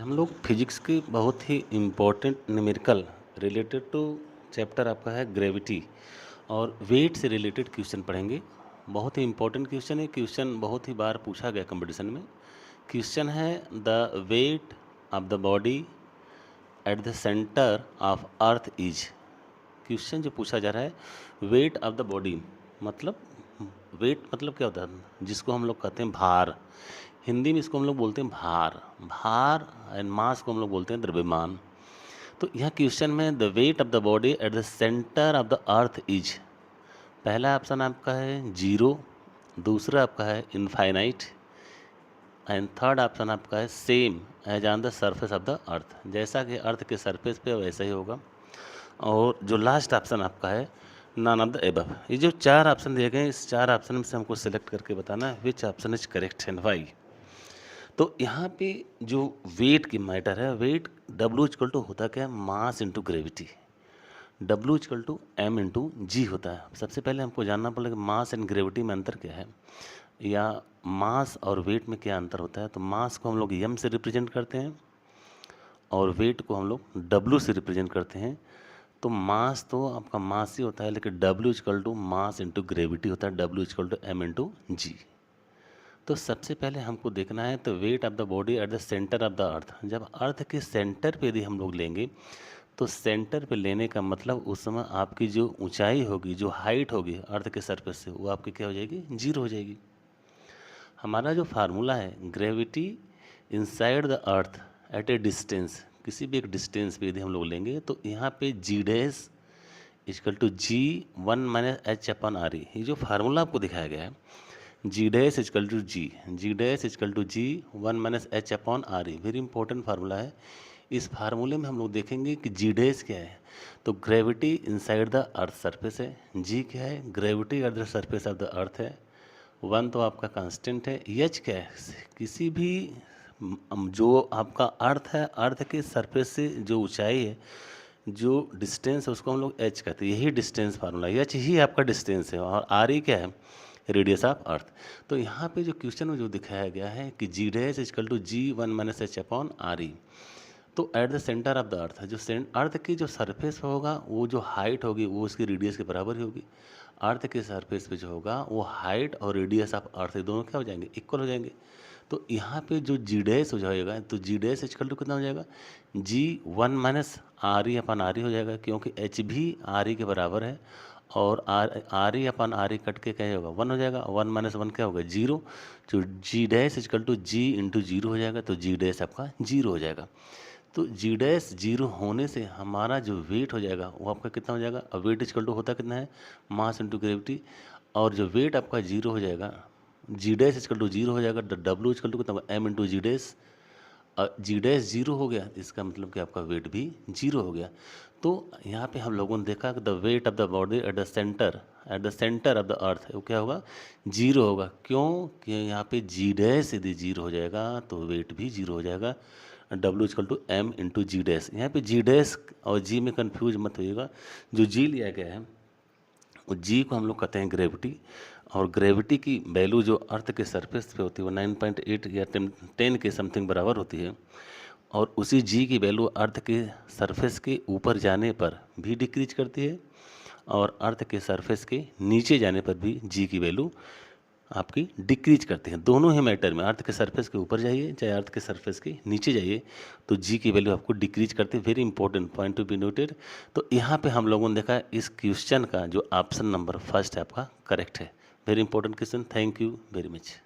हम लोग फिजिक्स की बहुत ही important numerical related to chapter आपका है ग्रेविटी और वेट से रिलेटेड क्वेश्चन पढ़ेंगे। बहुत ही इम्पोर्टेंट क्वेश्चन है। क्वेश्चन बहुत ही बार पूछा गया कंपटीशन में। क्वेश्चन है the wait of the body at the centre of earth is. Question जो पूछा जा रहा है वेट ऑफ द बॉडी मतलब वेट मतलब क्या होता है, जिसको हम लोग कहते हैं भार। हिंदी में इसको हम लोग बोलते हैं भार। भार एंड मास को हम लोग बोलते हैं द्रव्यमान। तो यह क्वेश्चन में the wait of the body at the centre of the earth is. पहला ऑप्शन आपका है जीरो, दूसरा आपका है इनफाइनाइट एंड थर्ड ऑप्शन आपका है same as on the surface of the earth. जैसा कि अर्थ के सरफेस पे वैसा ही होगा। और जो लास्ट ऑप्शन आपका है नन ऑफ द एबव। ये जो चार ऑप्शन दिए गए हैं, इस चार ऑप्शन में से हमको सिलेक्ट करके बताना है which option is correct and why. तो यहाँ पे जो वेट की मैटर है, वेट डब्ल्यू इक्वल टू होता क्या है, mass into gravity. W equal to M into G होता है। सबसे पहले हमको जानना पड़ेगा मास एंड ग्रेविटी में अंतर क्या है, या मास और वेट में क्या अंतर होता है। तो मास को हम लोग एम से रिप्रेजेंट करते हैं और वेट को हम लोग डब्ल्यू से रिप्रेजेंट करते हैं। तो मास तो आपका मास ही होता है, लेकिन W equal to mass into gravity होता है, W equal to M into G. तो सबसे पहले हमको देखना है तो weight of the body at the centre of the earth. जब अर्थ के सेंटर पे यदि हम लोग लेंगे तो सेंटर पे लेने का मतलब उस समय आपकी जो ऊंचाई होगी, जो हाइट होगी अर्थ के सरफेस से, वो आपकी क्या हो जाएगी, जीरो हो जाएगी। हमारा जो फार्मूला है gravity inside the earth at A distance, किसी भी एक डिस्टेंस पे यदि हम लोग लेंगे तो यहाँ पे G dash equal to G one minus H upon R E. ये जो फार्मूला आपको दिखाया गया है G dash equal to G dash equal to G one minus H upon R E, very important formula है। इस फार्मूले में हम लोग देखेंगे कि जी डैश क्या है, तो gravity inside the earth surface है। जी क्या है, gravity at the surface of the अर्थ है। वन तो आपका कांस्टेंट है। एच क्या है, किसी भी जो आपका अर्थ है, अर्थ के सरफेस से जो ऊंचाई है, जो डिस्टेंस है, उसको हम लोग एच कहते हैं। यही डिस्टेंस फार्मूला, एच ही आपका डिस्टेंस है। और आर ई क्या है, रेडियस ऑफ अर्थ। तो यहाँ पे जो क्वेश्चन में जो दिखाया गया है कि G dash equal to G one minus H upon R E, तो at the centre of the earth, जो अर्थ की जो सरफेस होगा, वो जो हाइट होगी वो उसकी रेडियस के बराबर ही होगी। अर्थ के सरफेस पे जो होगा वो हाइट और रेडियस ऑफ अर्थ दोनों क्या हो जाएंगे, इक्वल हो जाएंगे। तो यहाँ पे जो जी डैश हो जाएगा, तो जी डैश इक्वल टू कितना हो जाएगा, जी वन माइनस आर ई अपन आर ई हो जाएगा, क्योंकि एच भी आर ई के बराबर है। और आर ई अपन आर ई कट के क्या होगा, वन हो जाएगा। वन माइनस वन क्या होगा, जीरो। तो G dash equal to G into zero हो जाएगा, तो जी डैश आपका जीरो हो जाएगा। तो जी डैश जीरो होने से हमारा जो वेट हो जाएगा वो आपका कितना हो जाएगा। अब वेट इक्वल टू होता कितना है, मास इंटू ग्रेविटी। और जो वेट आपका जीरो हो जाएगा, जी डैश इक्वल टू जीरो हो जाएगा, डब्ल्यू इक्वल टू कितना होगा, एम इंटू जी डैश। जी डैश जीरो हो गया, इसका मतलब कि आपका वेट भी जीरो हो गया। तो यहाँ पे हम लोगों ने देखा कि the wait of the body at the centre of the अर्थ, वो क्या होगा, जीरो होगा। क्यों कि यहाँ पे जी डैश यदि जीरो हो जाएगा तो वेट भी जीरो हो जाएगा। W equal to M into G dash. यहाँ पे जी डैश और जी में कंफ्यूज मत होइएगा। जो जी लिया गया है वो जी को हम लोग कहते हैं ग्रेविटी। और ग्रेविटी की वैल्यू जो अर्थ के सरफेस पे होती है वो 9.8 या 10 के समथिंग बराबर होती है। और उसी जी की वैल्यू अर्थ के सरफेस के ऊपर जाने पर भी डिक्रीज करती है, और अर्थ के सरफेस के नीचे जाने पर भी जी की वैल्यू आपकी डिक्रीज करते हैं। दोनों ही मैटर में, अर्थ के सरफेस के ऊपर जाइए चाहे अर्थ के सरफेस के नीचे जाइए, तो जी की वैल्यू आपको डिक्रीज करते हैं। Very important point to be noted. तो यहाँ पे हम लोगों ने देखा इस क्वेश्चन का जो ऑप्शन नंबर फर्स्ट है आपका करेक्ट है। Very important question. Thank you very much.